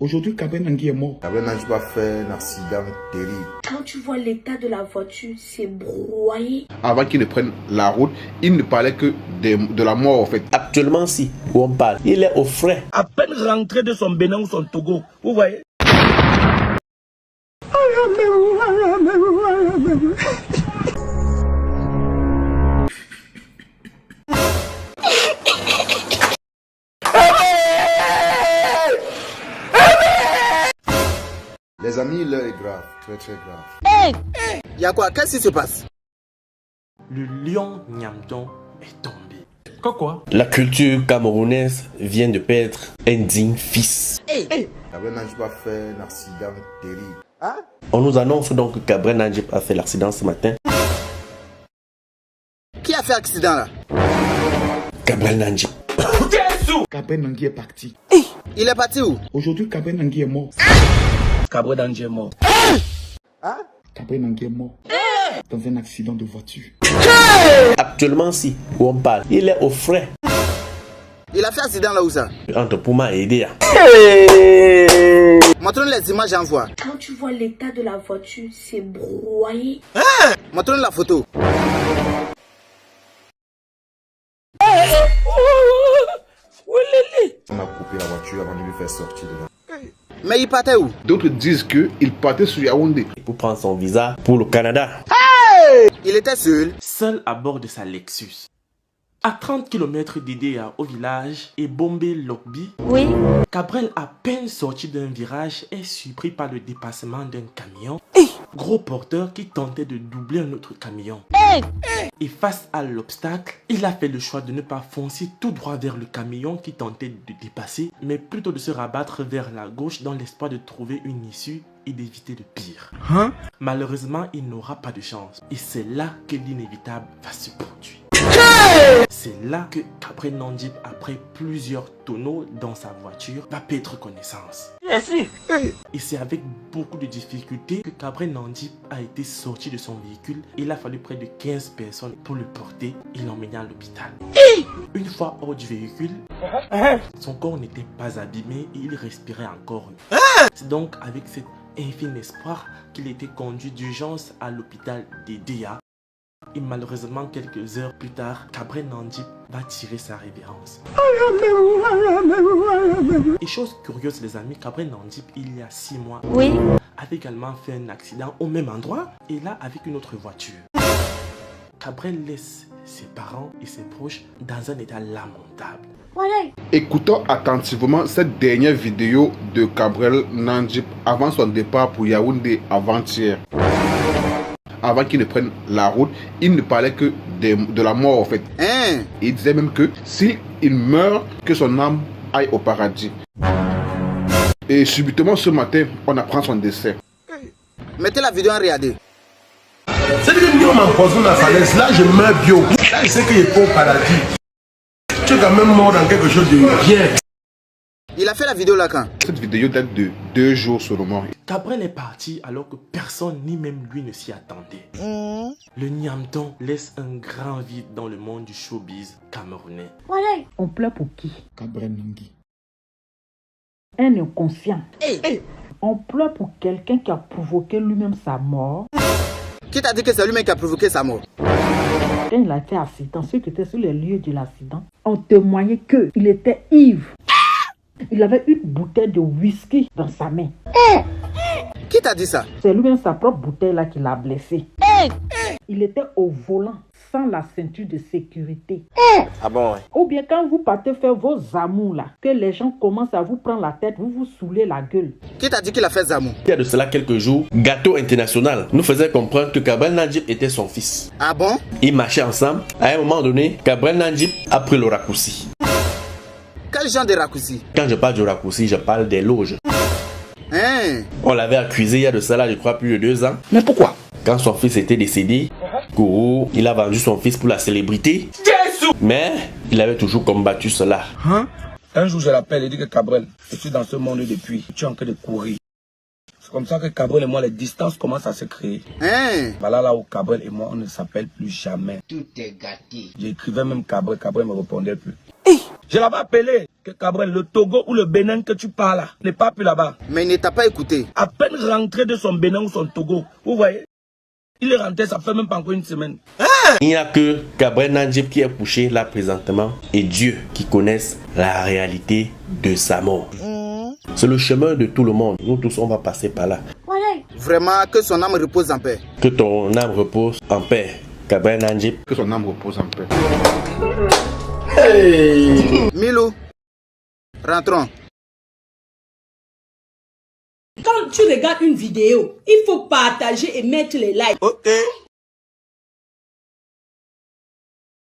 Aujourd'hui, Cabrel Nangui est mort. Cabrel Nangip a fait un accident terrible. Quand tu vois l'état de la voiture, c'est broyé. Avant qu'il ne prenne la route, il ne parlait que de la mort en fait. Actuellement, si, où on parle, il est au frais. À peine rentré de son Bénin ou son Togo, vous voyez. Les amis, l'heure est grave, très très grave. Y'a quoi? Qu'est-ce qui se passe? Le lion Niamton est tombé. Quoi? La culture camerounaise vient de perdre un digne fils. Cabrel Nangip a fait un accident terrible. On nous annonce donc que Cabrel Nangip a fait l'accident ce matin. Qui a fait l'accident là? Cabrel Nangip. Cabrel Nangui est parti. Il est parti où? Aujourd'hui, Cabrel Nangui est mort. Cabrel Nangui est mort. Cabrel Nangui est mort. Dans un accident de voiture. Actuellement, si, où on parle, il est au frais. Il a fait accident là où ça? Entre Pouma et Idea. Montre-nous les images, j'envoie. Quand tu vois l'état de la voiture, c'est broyé. Montre-nous la photo. On a coupé la voiture avant de lui faire sortir de là. Mais il partait où? D'autres disent qu'il partait sur Yaoundé. Pour prendre son visa pour le Canada. Il était seul. Seul à bord de sa Lexus. À 30 km d'Idea au village et Bombé Lokbi, Cabrel, à peine sorti d'un virage, est surpris par le dépassement d'un camion. Gros porteur qui tentait de doubler un autre camion. Et face à l'obstacle, il a fait le choix de ne pas foncer tout droit vers le camion qui tentait de dépasser, mais plutôt de se rabattre vers la gauche dans l'espoir de trouver une issue et d'éviter le pire. Malheureusement, il n'aura pas de chance. Et c'est là que l'inévitable va se produire. C'est là que Cabrel Nangip, après plusieurs tonneaux dans sa voiture, va perdre connaissance. Et c'est avec beaucoup de difficultés que Cabrel Nangip a été sorti de son véhicule. Il a fallu près de 15 personnes pour le porter et l'emmener à l'hôpital. Une fois hors du véhicule, son corps n'était pas abîmé et il respirait encore. C'est donc avec cet infime espoir qu'il était conduit d'urgence à l'hôpital d'Idea. Et malheureusement, quelques heures plus tard, Cabrel Nangip va tirer sa révérence. Et chose curieuse les amis, Cabrel Nangip, il y a 6 mois, avait également fait un accident au même endroit et là avec une autre voiture. Cabrel laisse ses parents et ses proches dans un état lamentable. Écoutons attentivement cette dernière vidéo de Cabrel Nangip avant son départ pour Yaoundé avant-hier. Avant qu'il ne prenne la route, il ne parlait que de la mort en fait. Il disait même que s'il meurt, que son âme aille au paradis. Et subitement ce matin, on apprend son décès. Mettez la vidéo en regarder. C'est que nous m'empoisonne la falaise. Là, je meurs bio. Là, je sais qu'il est au paradis. Tu es quand même mort dans quelque chose de bien. Il a fait la vidéo là quand? Cette vidéo date de 2 jours seulement. Cabrel est parti alors que personne ni même lui ne s'y attendait. Le Niamton laisse un grand vide dans le monde du showbiz camerounais. On pleure pour qui? Cabrel Nangui. Un inconscient. On pleure pour quelqu'un qui a provoqué lui-même sa mort. Qui t'a dit que c'est lui-même qui a provoqué sa mort? Quand il a été accident, ceux qui étaient sur les lieux de l'accident ont témoigné qu'il était ivre. Il avait une bouteille de whisky dans sa main. Qui t'a dit ça? C'est lui-même sa propre bouteille là qui l'a blessé. Il était au volant sans la ceinture de sécurité. Ah bon, Ou bien quand vous partez faire vos amours là, que les gens commencent à vous prendre la tête, vous vous saoulez la gueule. Qui t'a dit qu'il a fait Zamou? Il y a de cela quelques jours, Gâteau International nous faisait comprendre que Cabrel Nangip était son fils. Ah bon? Ils marchaient ensemble. À un moment donné, Cabrel Nangip a pris le raccourci. Quel genre de raccourci? Quand je parle du raccourci, je parle des loges. On l'avait accusé il y a de cela, je crois, plus de 2 ans. Mais pourquoi? Quand son fils était décédé, Kourou, il a vendu son fils pour la célébrité. Mais il avait toujours combattu cela. Un jour, je l'appelle et dit que Cabrel, je suis dans ce monde depuis. Tu es en train de courir. C'est comme ça que Cabrel et moi, les distances commencent à se créer. Voilà là où Cabrel et moi, on ne s'appelle plus jamais. Tout est gâté. J'écrivais même Cabrel, Cabrel ne me répondait plus. Je l'avais appelé. que Cabrel, le Togo ou le Bénin que tu parles là, n'est pas plus là-bas. Mais il ne t'a pas écouté. À peine rentré de son Bénin ou son Togo, vous voyez, il est rentré, ça fait même pas encore une semaine. Il n'y a que Cabrel Nandjip qui est couché là présentement et Dieu qui connaisse la réalité de sa mort. C'est le chemin de tout le monde. Nous tous, on va passer par là. Vraiment, que son âme repose en paix. Que ton âme repose en paix, Cabrel Nandjip. Que son âme repose en paix. Hey. Milou, rentrons. Quand tu regardes une vidéo, il faut partager et mettre les likes. Ok.